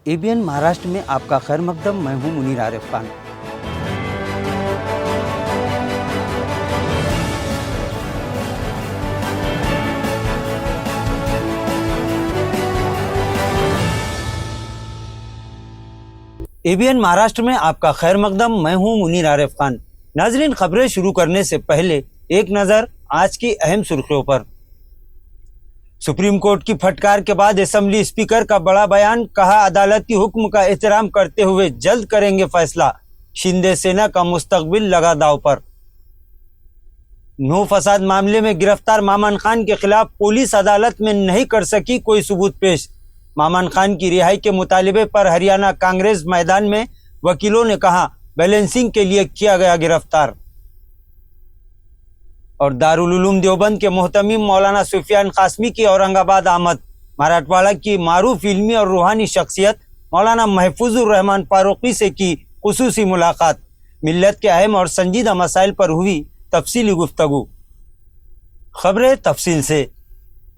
ABN Maharashtra में आपका खैर मकदम। मैं हूं मुनीर आरिफ खान। एबीएन महाराष्ट्र में आपका खैर मकदम। मैं हूं मुनीर आरिफ खान। नाजरीन, खबरें शुरू करने से पहले एक नज़र आज की अहम सुर्खियों पर। सुप्रीम कोर्ट की फटकार के बाद असेंबली स्पीकर का बड़ा बयान। कहा, अदालती हुक्म का एहतराम करते हुए जल्द करेंगे फैसला। शिंदे सेना का मुस्तकबिल लगा दांव पर। नो फसाद मामले में गिरफ्तार मामन खान के खिलाफ पुलिस अदालत में नहीं कर सकी कोई सबूत पेश। मामन खान की रिहाई के मुतालिबे पर हरियाणा कांग्रेस मैदान में। वकीलों ने कहा, बैलेंसिंग के लिए किया गया गिरफ्तार। और दारुल उलूम देवबंद के मोहतमीम मौलाना सुफियान कासमी की औरंगाबाद आमद। मराठवाड़ा की मारूफ इल्मी और रूहानी शख्सियत मौलाना महफूजुर रहमान फारूकी से की खुसूसी मुलाकात। मिल्लत के अहम और संजीदा मसाइल पर हुई तफसीली गुफ्तगू। खबरें तफसील से।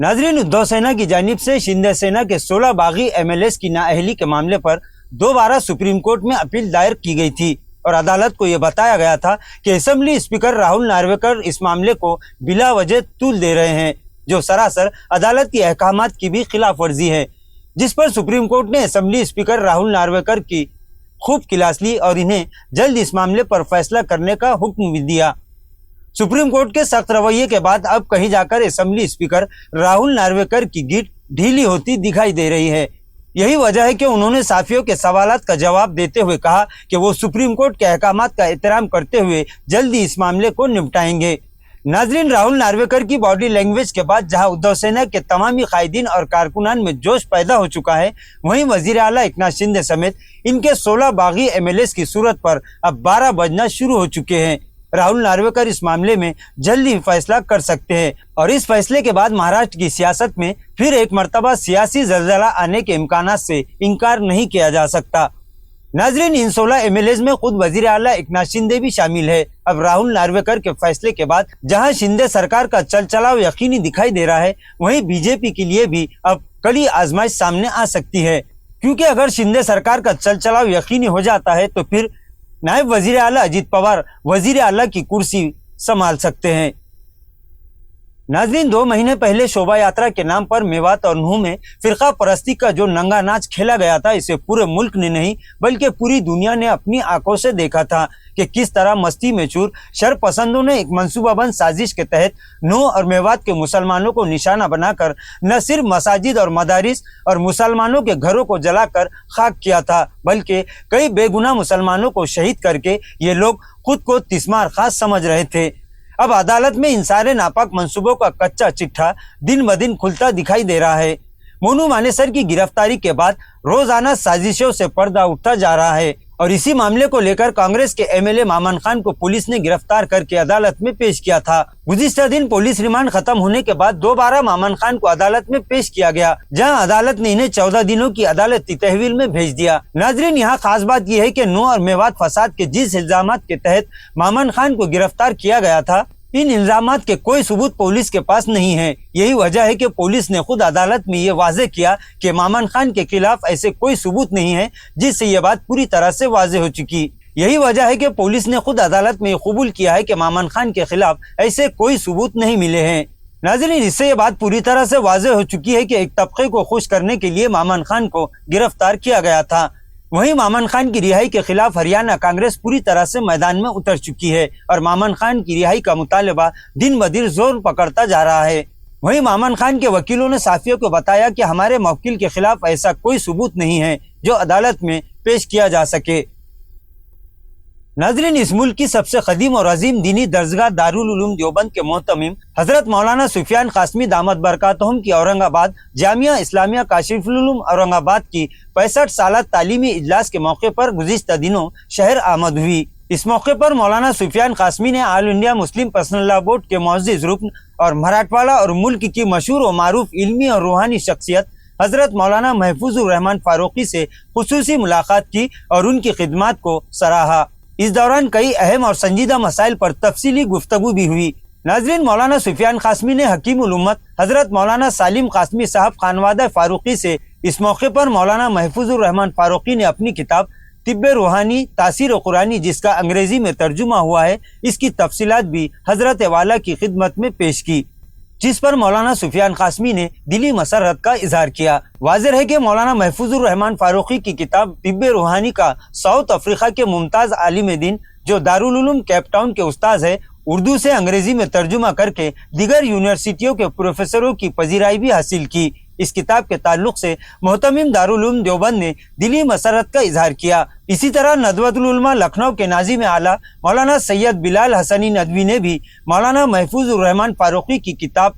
नाजरीन, उद्धव सेना की जानिब से शिंदे सेना के 16 बागी एमएलएस की नाअहली के मामले पर दोबारा सुप्रीम कोर्ट में अपील दायर की गई थी और अदालत को यह बताया गया था कि असेंबली स्पीकर राहुल नार्वेकर इस मामले को बिला वजह तूल दे रहे हैं, जो सरासर अदालत के अहकामात की भी खिलाफ वर्जी है, जिस पर सुप्रीम कोर्ट ने असेंबली स्पीकर राहुल नार्वेकर की खूब क्लास ली और इन्हें जल्द इस मामले पर फैसला करने का हुक्म भी दिया। सुप्रीम कोर्ट के सख्त रवैये के बाद अब कहीं जाकर असेंबली स्पीकर राहुल नार्वेकर की गिट ढीली होती दिखाई दे रही है। यही वजह है कि उन्होंने साफियों के सवालात का जवाब देते हुए कहा कि वो सुप्रीम कोर्ट के अहकामात का एहतराम करते हुए जल्दी इस मामले को निपटाएंगे। नाजरीन, राहुल नार्वेकर की बॉडी लैंग्वेज के बाद जहां उद्धव सेना के तमामी कायदीन और कारकुनान में जोश पैदा हो चुका है, वहीं वजीर आला एकनाथ शिंदे समेत इनके 16 बागी एमएलएस की सूरत पर अब 12 बजना शुरू हो चुके हैं। राहुल नार्वेकर इस मामले में जल्दी फैसला कर सकते हैं और इस फैसले के बाद महाराष्ट्र की सियासत में फिर एक मर्तबा सियासी जलजला आने के इम्कानात से इनकार नहीं किया जा सकता। नाजरीन, इन 16 एमएलएस में खुद वजीर आला एकनाथ शिंदे भी शामिल है। अब राहुल नार्वेकर के फैसले के बाद जहां शिंदे सरकार का चलचलाव यकीनी दिखाई दे रहा है, वहीं बीजेपी के लिए भी अब कड़ी आजमाइश सामने आ सकती है, क्योंकि अगर शिंदे सरकार का चलचलाव यकीनी हो जाता है तो फिर नायब वजीर आला अजीत पवार वजीर आला की कुर्सी संभाल सकते हैं। नाजरीन, 2 महीने पहले शोभा यात्रा के नाम पर मेवात और नूह में फिरका परस्ती का जो नंगा नाच खेला गया था, इसे पूरे मुल्क ने नहीं बल्कि पूरी दुनिया ने अपनी आंखों से देखा था कि किस तरह मस्ती में चूर शरपसंदों ने एक मंसूबाबंद साजिश के तहत नूह और मेवात के मुसलमानों को निशाना बनाकर न सिर्फ मसाजिद और मदारिस और मुसलमानों के घरों को जलाकर खाक किया था, बल्कि कई बेगुनाह मुसलमानों को शहीद करके ये लोग खुद को तिस्मार खास समझ रहे थे। अब अदालत में इन सारे नापाक मंसूबों का कच्चा चिट्ठा दिन ब दिन खुलता दिखाई दे रहा है। मोनू मानेसर की गिरफ्तारी के बाद रोजाना साजिशों से पर्दा उठता जा रहा है और इसी मामले को लेकर कांग्रेस के एमएलए मामन खान को पुलिस ने गिरफ्तार करके अदालत में पेश किया था। गुज़िश्ता दिन पुलिस रिमांड खत्म होने के बाद दोबारा मामन खान को अदालत में पेश किया गया, जहां अदालत ने इन्हें 14 दिनों की अदालती तहवील में भेज दिया। नाजरीन, यहाँ खास बात यह है कि नूह और मेवात फसाद के जिस इल्जामात के तहत मामन खान को गिरफ्तार किया गया था, इन इल्जामात के कोई सबूत पुलिस के पास नहीं है। यही वजह है कि पुलिस ने खुद अदालत में ये वाजे किया कि मामन खान के खिलाफ ऐसे कोई सबूत नहीं है, जिससे ये बात पूरी तरह से वाजे हो चुकी। यही वजह है कि पुलिस ने खुद अदालत में कबूल किया है कि मामन खान के खिलाफ ऐसे कोई सबूत नहीं मिले हैं। नाज़रीन, इससे ये बात पूरी तरह से वाजे हो चुकी है कि एक तबके को खुश करने के लिए मामन खान को गिरफ्तार किया गया था। वहीं मामन खान की रिहाई के खिलाफ हरियाणा कांग्रेस पूरी तरह से मैदान में उतर चुकी है और मामन खान की रिहाई का मुतालबा दिन ब दिन जोर पकड़ता जा रहा है। वहीं मामन खान के वकीलों ने साफियों को बताया कि हमारे मवकिल के खिलाफ ऐसा कोई सबूत नहीं है जो अदालत में पेश किया जा सके। नाजरीन, इस मुल्क की सबसे कदीम और अजीम दीनी दरसगाह दारुल उलूम देवबंद के मोहतमीम हजरत मौलाना सुफियान कासमी दामद बरकातहुम की औरंगाबाद जामिया इस्लामिया काशिफुल उलूम औरंगाबाद की 65 साला तालीमी इजलास के मौके पर गुज़िश्ता दिनों शहर आमद हुई। इस मौके पर मौलाना सुफियान कासमी ने all India Muslim personal law board के मुअज़्ज़िज़ रुकन और मराठवाड़ा और मुल्क की मशहूर और मारूफ इल्मी और रूहानी शख्सियत हजरत मौलाना महफूजुर रहमान फारूकी से खुसूसी मुलाकात की और उनकी खिदमात को सराहा। इस दौरान कई अहम और संजीदा मसाइल पर तफसीली गुफ्तगू भी हुई। नाजरीन, मौलाना सुफियान कासमी ने हकीम उल उम्मत हजरत मौलाना सालिम कासमी साहब खानवादा फारूकी से اس موقع پر مولانا محفوظ الرحمان فاروقی نے اپنی کتاب طب روحانی تاثیر قرآنی، جس کا انگریزی میں ترجمہ ہوا ہے، اس کی تفصیلات بھی حضرت والا کی خدمت میں پیش کی، جس پر مولانا سفیان قاسمی نے دلی مسرت کا اظہار کیا۔ واضح ہے کہ مولانا محفوظ الرحمان فاروقی کی کتاب طب روحانی کا ساؤتھ افریقہ کے ممتاز عالم دین جو دارالعلوم کیپ ٹاؤن کے استاذ ہے، اردو سے انگریزی میں ترجمہ کر کے دیگر یونیورسٹیوں کے پروفیسروں کی پذیرائی بھی حاصل کی۔ اس کتاب کے تعلق سے محتمم دارالعلوم دیوبند نے دلی مسرت کا اظہار کیا۔ اسی طرح ندوۃ العلماء لکھنؤ کے ناظم اعلیٰ مولانا سید بلال حسنی ندوی نے بھی مولانا محفوظ الرحمان فاروقی کی کتاب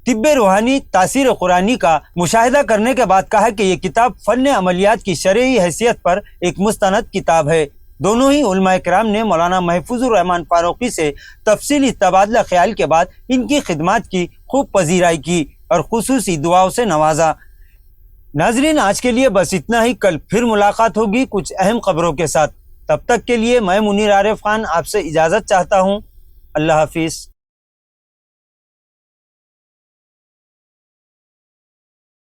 طب روحانی تاثیر قرآنی کا مشاہدہ کرنے کے بعد کہا کہ یہ کتاب فن عملیات کی شرعی حیثیت پر ایک مستند کتاب ہے۔ دونوں ہی علماء کرام نے مولانا محفوظ الرحمان فاروقی سے تفصیلی تبادلہ خیال کے بعد ان کی خدمات کی خوب پذیرائی کی اور خصوصی دعاؤں سے نوازا۔ ناظرین، آج کے لیے بس اتنا ہی۔ کل پھر ملاقات ہوگی کچھ اہم خبروں کے ساتھ۔ تب تک کے لیے میں منیر عارف خان آپ سے اجازت چاہتا ہوں۔ اللہ حافظ۔